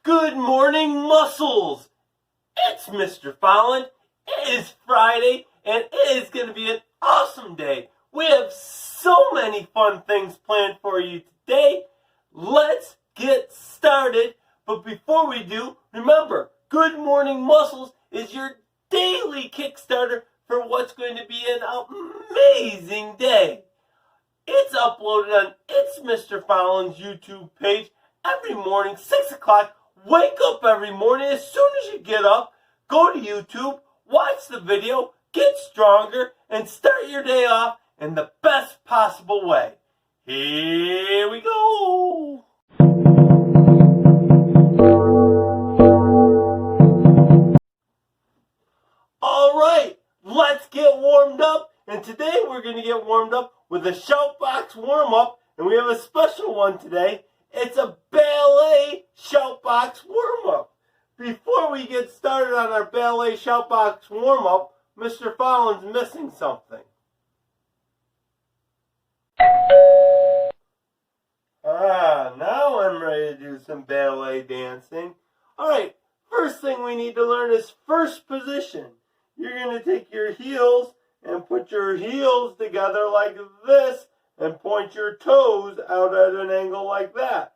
Good morning, muscles! It's Mr. Folland. It is Friday, and it is going to be an awesome day. We have so many fun things planned for you today. Let's get started. But before we do, remember, Good Morning Muscles is your daily Kickstarter for what's going to be an amazing day. It's uploaded on It's Mr. Folland's YouTube page every morning, 6 o'clock. Wake up every morning. As soon as you get up, go to YouTube, watch the video, get stronger, and start your day off in the best possible way. Here we go. All right, let's get warmed up. And today we're going to get warmed up with a Shoutbox warm-up. And we have a special one today. It's a ballet Shoutbox warm-up. Before we get started on our ballet Shoutbox warm-up, Mr. Folland's missing something. Now I'm ready to do some ballet dancing. Alright, first thing we need to learn is first position. You're going to take your heels and put your heels together like this and point your toes out at an angle like that.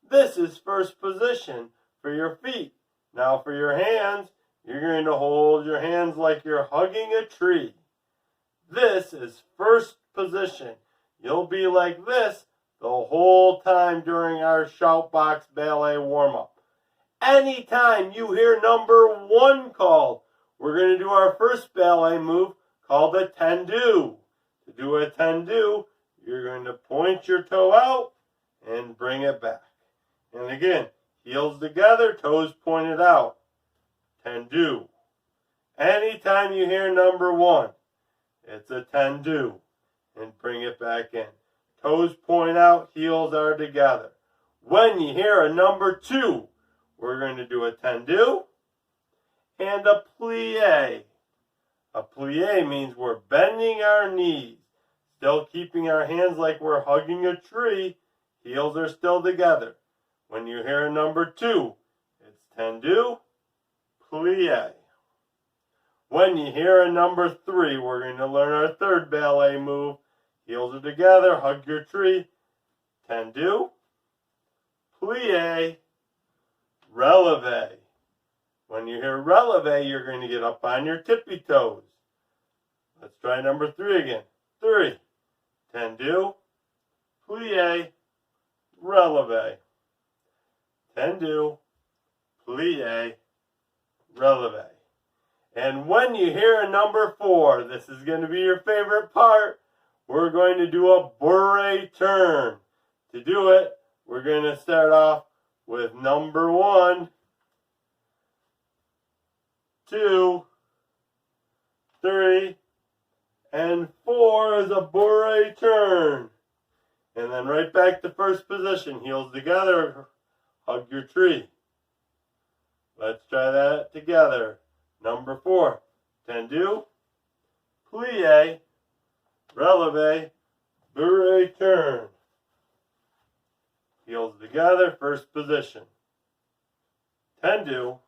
This is first position for your feet. Now for your hands, you're going to hold your hands like you're hugging a tree. This is first position. You'll be like this the whole time during our Shoutbox ballet warm-up. Anytime you hear number 1 called, we're going to do our first ballet move called a tendu. To do a tendu, you're going to point your toe out and bring it back. And again, heels together, toes pointed out. Tendu. Anytime you hear number 1, it's a tendu. And bring it back in. Toes point out, heels are together. When you hear a number 2, we're going to do a tendu and a plie. A plie means we're bending our knees, still keeping our hands like we're hugging a tree. Heels are still together. When you hear a number 2, it's tendu, plie. When you hear a number 3, we're going to learn our third ballet move. Heels are together, hug your tree. Tendu, plie, releve. When you hear releve, you're going to get up on your tippy toes. Let's try number 3 again. 3, tendu, plie, releve. Tendu, plie, releve. And when you hear a number 4, this is going to be your favorite part. We're going to do a bourrée turn. To do it, we're going to start off with number 1, 2, 3, and 4 is a bourrée turn. And then right back to first position. Heels together, hug your tree. Let's try that together. Number 4, tendu, plie, releve, bourrée turn. Heels together, first position. Tendu,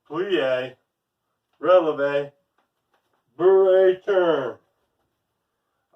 plie, releve, bourrée turn.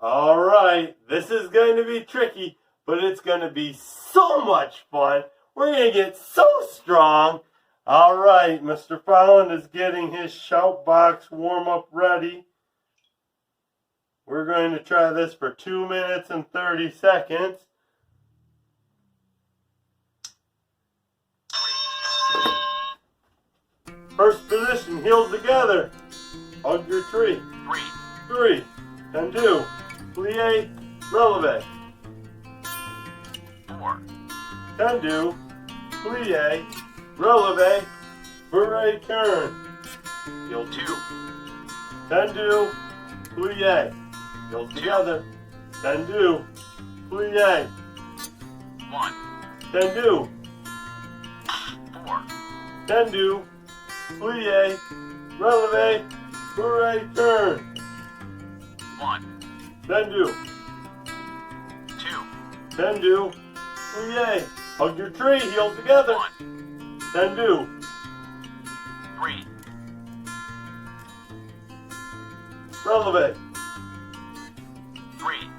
All right, this is going to be tricky, but it's going to be so much fun. We're going to get so strong. All right, Mr. Folland is getting his Shoutbox warm-up ready. We're going to try this for 2 minutes and 30 seconds. First position, heels together. Hug your tree. 3, tendu, plie, releve. 4, Tendu, plie, releve, bourrée turn. Heels 2, tendu, plie. Heels together. Tendu, plie. 1, Tendu, 4, tendu, plie, releve, bourrée turn. 1, Tendu, 2, tendu, plie, Hug your tree, heels together. 1, Then do. 3, Releve. 3,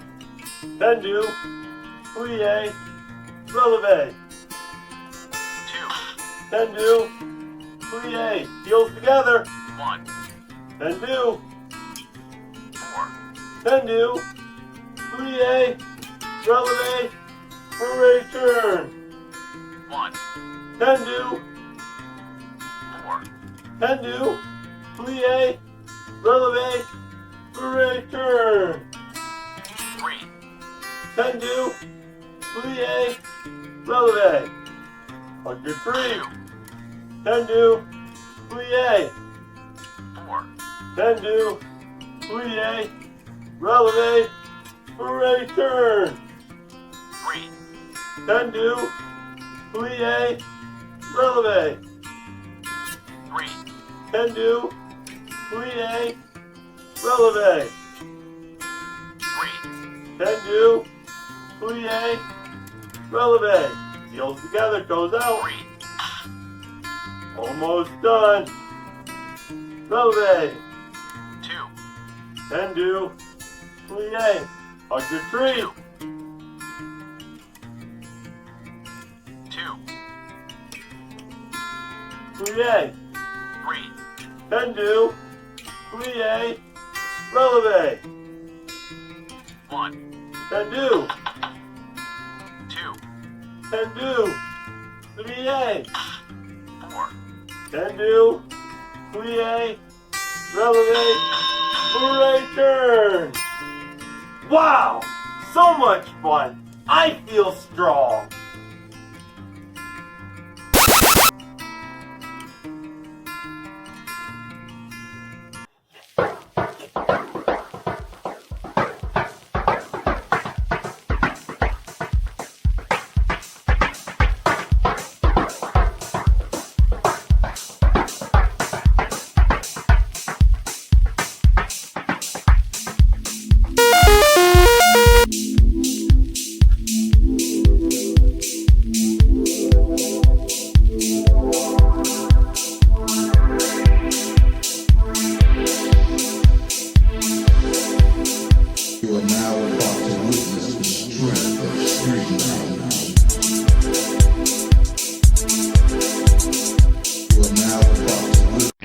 Then do. Plie. Releve. 2, Then do. Plie. Heels together. 1, Then do. 4, Then do. Plie. Releve. Return. 1, Then do. 4, Then do. Plie. Releve. Return. 3, Then do. Plie. Releve. Hug your tree. 2, Then do. Plie. 4, Then do. Plie. Releve. Return. 3, Then do. Plie. Releve. 3, Then do. Plie. Releve. 3, Then do. Plie. Releve. Heels together, toes out. 3, Almost done. Releve. 2, Then do. Plie. Hug your tree. 2, Plie. 3, Then do. Plie. Releve. 1, Then do. 2, Then do. Plie. 4, Then do. Plie. Releve. Return. Wow! So much fun. I feel strong. You are now about to witness the strength of street knowledge. You are now about to witness.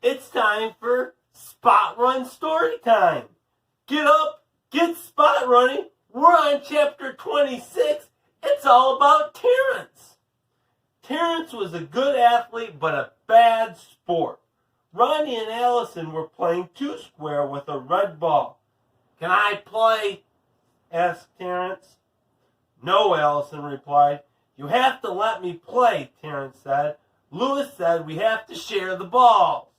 It's time for Spot Run Story Time. Get up, get spot running. We're on chapter 26. It's all about Terrence. Terrence was a good athlete, but a bad sport. Ronnie and Allison were playing two square with a red ball. Can I play? Asked Terrence. No, Allison replied. You have to let me play, Terrence said. Lewis said we have to share the balls.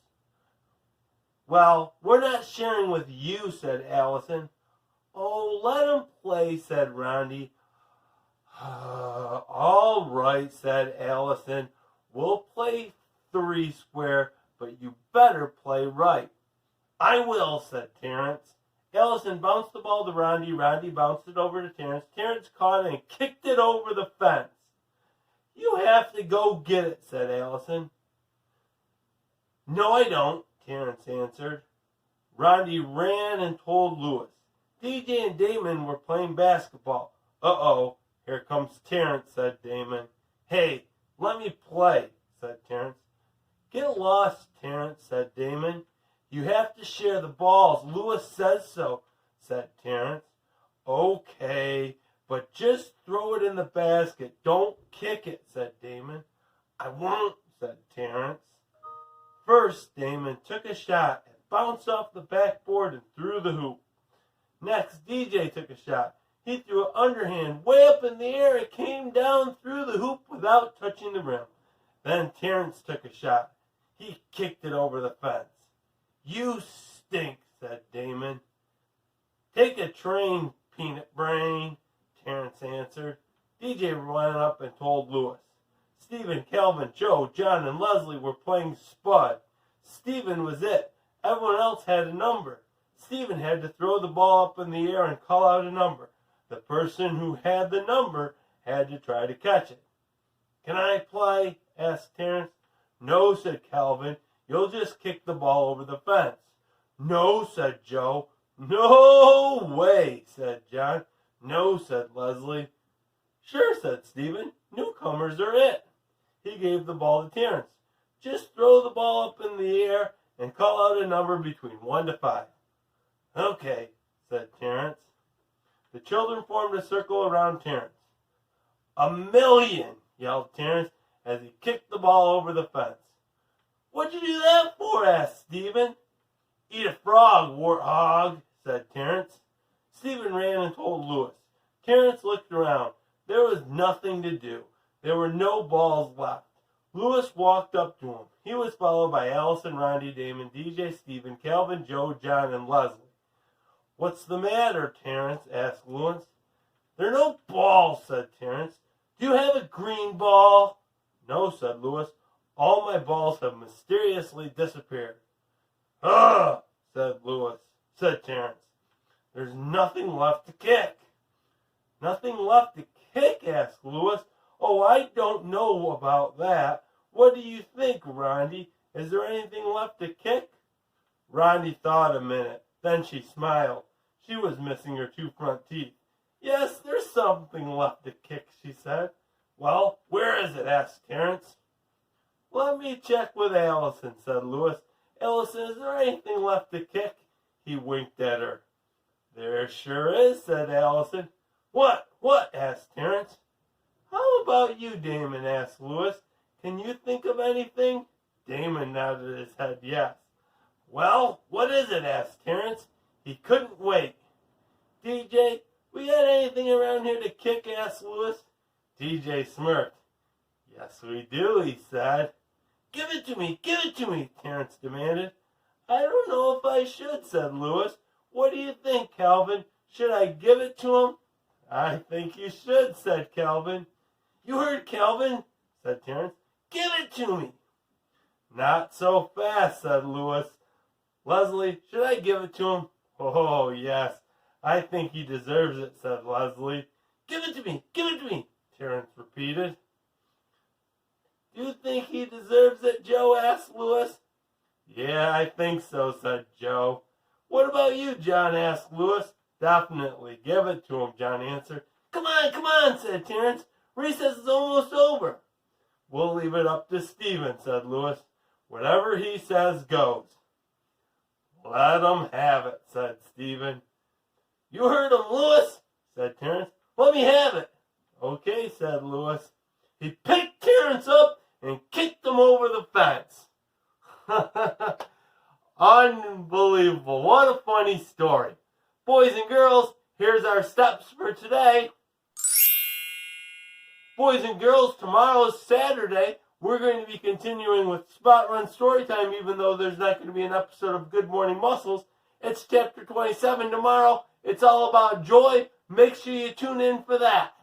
Well, we're not sharing with you, said Allison. Oh, let him play, said Ronnie. All right, said Allison. We'll play three square, but you better play right. I will, said Terrence. Allison bounced the ball to Ronnie. Ronnie bounced it over to Terrence. Terrence caught it and kicked it over the fence. You have to go get it, said Allison. No, I don't, Terrence answered. Ronnie ran and told Lewis. DJ and Damon were playing basketball. Uh-oh, here comes Terrence, said Damon. Hey, let me play, said Terrence. Get lost, Terrence, said Damon. You have to share the balls. Lewis says so, said Terrence. Okay, but just throw it in the basket. Don't kick it, said Damon. I won't, said Terrence. First, Damon took a shot and bounced off the backboard and threw the hoop. Next, DJ took a shot. He threw an underhand way up in the air. It came down through the hoop without touching the rim. Then Terrence took a shot. He kicked it over the fence. You stink, said Damon. Take a train, peanut brain, Terrence answered. DJ went up and told Lewis. Stephen, Calvin, Joe, John, and Leslie were playing Spud. Stephen was it. Everyone else had a number. Stephen had to throw the ball up in the air and call out a number. The person who had the number had to try to catch it. "Can I play?" asked Terrence. "No," said Calvin. "You'll just kick the ball over the fence." "No," said Joe. "No way," said John. "No," said Leslie. "Sure," said Stephen. "Newcomers are it." He gave the ball to Terrence. "Just throw the ball up in the air and call out a number between 1 to 5. "Okay," said Terrence. The children formed a circle around Terrence. "1,000,000!" yelled Terrence as he kicked the ball over the fence. "What'd you do that for?" asked Stephen. "Eat a frog, warthog," said Terrence. Stephen ran and told Lewis. Terrence looked around. There was nothing to do. There were no balls left. Lewis walked up to him. He was followed by Allison, Rondi, Damon, DJ, Stephen, Calvin, Joe, John, and Leslie. "What's the matter, Terrence?" asked Lewis. "There are no balls," said Terrence. "Do you have a green ball?" "No," said Lewis. "All my balls have mysteriously disappeared." "Ugh," said Terrence. "There's nothing left to kick." "Nothing left to kick?" asked Lewis. "Oh, I don't know about that. What do you think, Rondi? Is there anything left to kick?" Rondi thought a minute. Then she smiled. She was missing her 2 front teeth. "Yes, there's something left to kick," she said. "Well, where is it?" asked Terrence. "Let me check with Allison," said Lewis. "Allison, is there anything left to kick?" He winked at her. "There sure is," said Allison. What? Asked Terrence. "How about you, Damon?" asked Lewis. "Can you think of anything?" Damon nodded his head yes. "Well, what is it?" asked Terrence. He couldn't wait. "DJ, we got anything around here to kick?" asked Lewis. DJ smirked. "Yes, we do," he said. Give it to me, Terrence demanded. "I don't know if I should," said Lewis. "What do you think, Calvin? Should I give it to him?" "I think you should," said Calvin. "You heard Calvin," said Terrence. "Give it to me." "Not so fast," said Lewis. "Leslie, should I give it to him?" "Oh, yes. I think he deserves it," said Leslie. Give it to me, Terrence repeated. "Do you think he deserves it, Joe?" asked Lewis. "Yeah, I think so," said Joe. "What about you, John?" asked Lewis. "Definitely. Give it to him," John answered. Come on, said Terrence. "Recess is almost over." "We'll leave it up to Stephen," said Lewis. "Whatever he says goes." "Let him have it," said Stephen. "You heard him, Lewis," said Terrence. "Let me have it." "Okay," said Lewis. He picked Terrence up and kicked him over the fence. Unbelievable. What a funny story. Boys and girls, here's our steps for today. Boys and girls, tomorrow is Saturday. We're going to be continuing with Spot Run Storytime, even though there's not going to be an episode of Good Morning Muscles. It's chapter 27 tomorrow. It's all about joy. Make sure you tune in for that.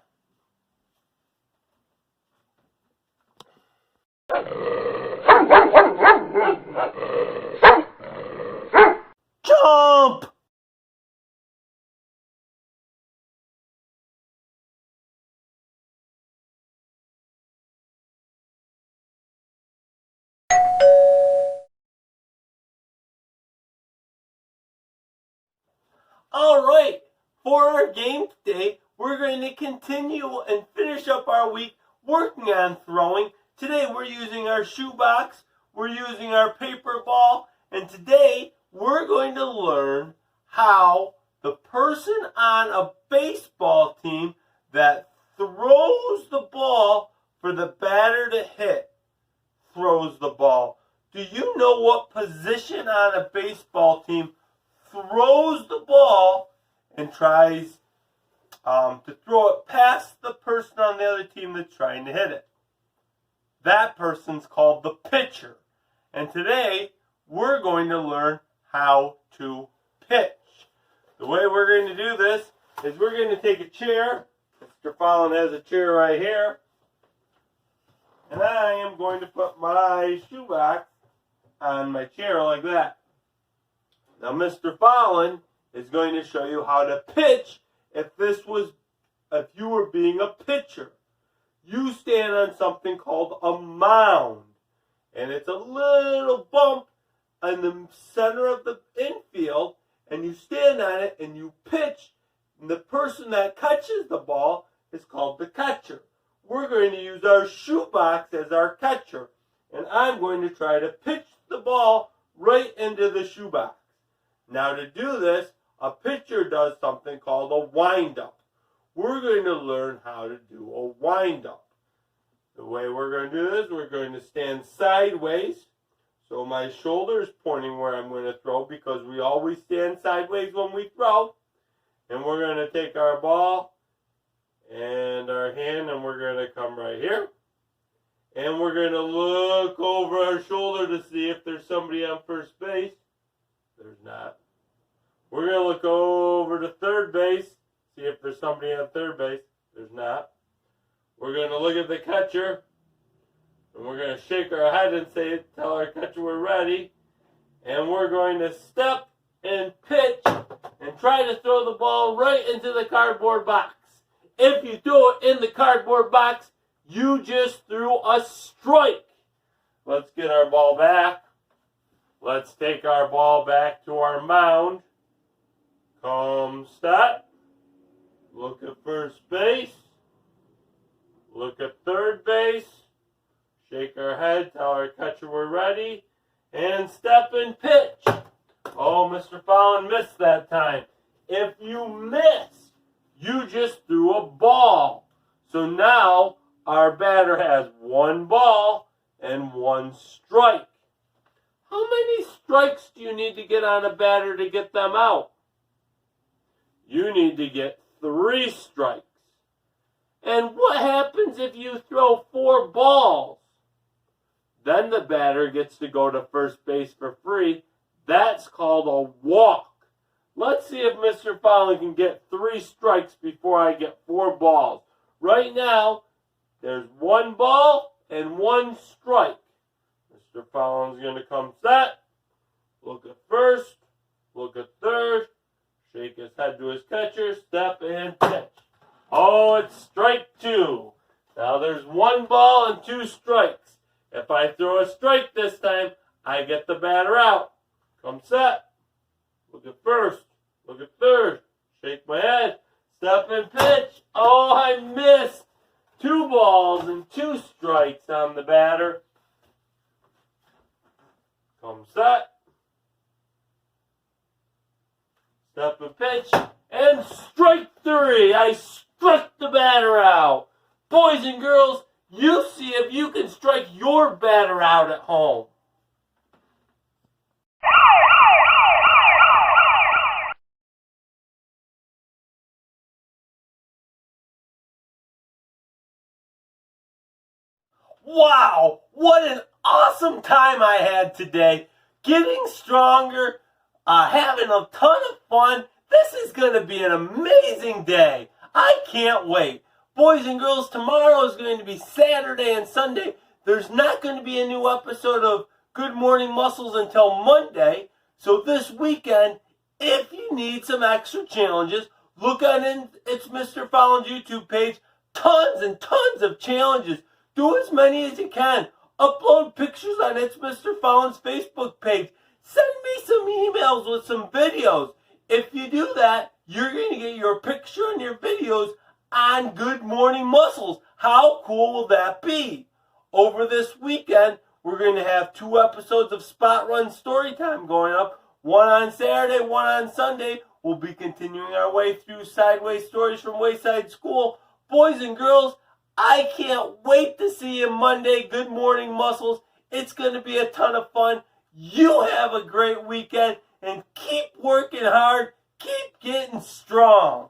Jump! All right, for our game today, we're going to continue and finish up our week working on throwing. Today we're using our shoebox, we're using our paper ball, and today we're going to learn how the person on a baseball team that throws the ball for the batter to hit throws the ball. Do you know what position on a baseball team throws the ball and tries to throw it past the person on the other team that's trying to hit it? That person's called the pitcher. And today, we're going to learn how to pitch. The way we're going to do this is we're going to take a chair. Mr. Fallon has a chair right here. And I am going to put my shoebox on my chair like that. Now, Mr. Fallon is going to show you how to pitch if you were being a pitcher. You stand on something called a mound, and it's a little bump in the center of the infield, and you stand on it and you pitch, and the person that catches the ball is called the catcher. We're going to use our shoebox as our catcher, and I'm going to try to pitch the ball right into the shoebox. Now, to do this, a pitcher does something called a wind-up. We're going to learn how to do a wind-up. The way we're going to do this, we're going to stand sideways. So my shoulder is pointing where I'm going to throw, because we always stand sideways when we throw. And we're going to take our ball and our hand, and we're going to come right here. And we're going to look over our shoulder to see if there's somebody on first base. There's not. We're going to look over to third base, see if there's somebody on third base. There's not. We're going to look at the catcher, and we're going to shake our head and tell our catcher we're ready. And we're going to step and pitch and try to throw the ball right into the cardboard box. If you throw it in the cardboard box, you just threw a strike. Let's get our ball back. Let's take our ball back to our mound. Come set. Look at first base. Look at third base. Shake our head, tell our catcher we're ready. And step and pitch. Oh, Mr. Fallon missed that time. If you miss, you just threw a ball. So now our batter has one ball and one strike. How many strikes do you need to get on a batter to get them out? You need to get 3 strikes. And what happens if you throw 4 balls? Then the batter gets to go to first base for free. That's called a walk. Let's see if Mr. Fallon can get 3 strikes before I get 4 balls. Right now, there's 1 ball and 1 strike. Mr. Fallon's going to come set. Look at first. Look at third. Shake his head to his catcher. Step and pitch. Oh, it's strike 2. Now there's 1 ball and 2 strikes. If I throw a strike this time, I get the batter out. Come set. Look at first. Look at third. Shake my head. Step and pitch. Oh, I missed. 2 balls and 2 strikes on the batter. Come set. Step and pitch. And strike 3. I struck the batter out. Boys and girls, you see if you can strike your batter out at home. Wow, what an awesome time I had today. Getting stronger, having a ton of fun. This is going to be an amazing day. I can't wait. Boys and girls, tomorrow is going to be Saturday and Sunday. There's not going to be a new episode of Good Morning Muscles until Monday. So this weekend, if you need some extra challenges, look on It's Mr. Fallon's YouTube page. Tons and tons of challenges. Do as many as you can. Upload pictures on It's Mr. Fallon's Facebook page. Send me some emails with some videos. If you do that, you're going to get your picture and your videos on Good Morning Muscles. How cool will that be? Over this weekend, we're going to have 2 episodes of Spot Run Storytime going up. One on Saturday, one on Sunday. We'll be continuing our way through Sideways Stories from Wayside School. Boys and girls, I can't wait to see you Monday. Good Morning Muscles. It's going to be a ton of fun. You have a great weekend and keep working hard. Keep getting strong.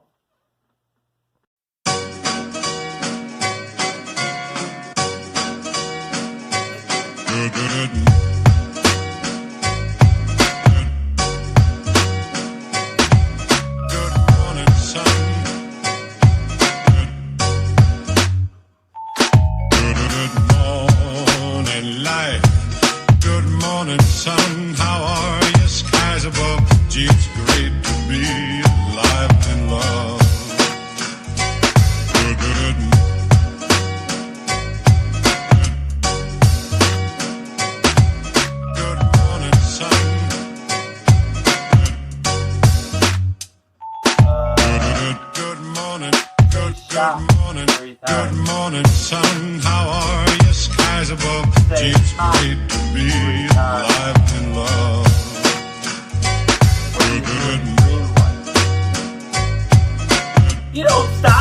Good morning, sun. How are you? Skies above. Gee, it's great to be alive and love. Good, good, good morning, sun. Good morning, good morning, good morning, sun. How are you? Skies above. Gee, it's great to be alive and love. You don't stop.